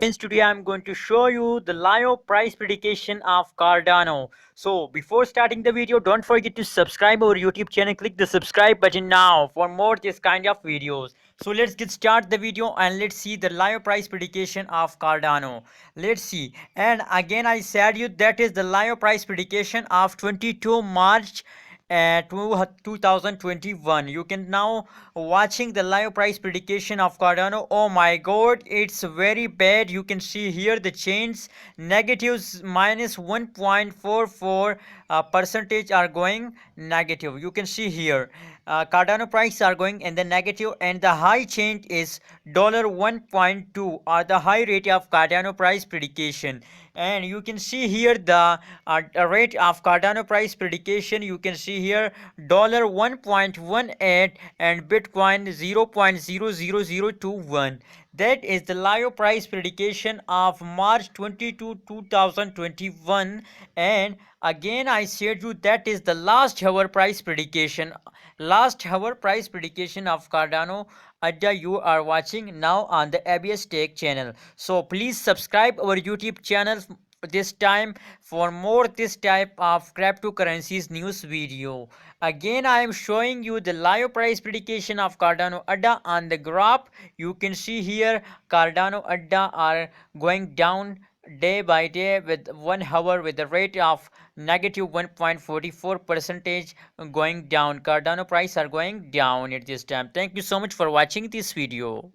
Friends, today I'm going to show you the live price prediction of Cardano. So before starting the video, don't forget to subscribe our YouTube channel. Click the subscribe button now for more this kind of videos. So let's get start the video and let's see the live price prediction of Cardano. Let's see. And again I said you that is the live price prediction of 22 March 2021. You can now watching the live price prediction of Cardano. Oh my god, it's very bad. You can see here the chains negatives minus 1.44 percentage are going negative. You can see here Cardano price are going in the negative, and the high change is $1.2 or the high rate of Cardano price prediction. And you can see here the rate of Cardano price prediction. You can see here $1.18 and Bitcoin 0.00021. That is the live price prediction of March 22 2021. And again I said you that is the last hour price prediction of Cardano Ada you are watching now on the ABS Tech channel. So please subscribe our YouTube channel this time for more this type of cryptocurrencies news video. Again I am showing you the live price prediction of Cardano Ada on the graph. You can see here Cardano Ada are going down day by day with 1 hour with the rate of negative 1.44 percentage going down. Cardano price are going down at this time. Thank you so much for watching this video.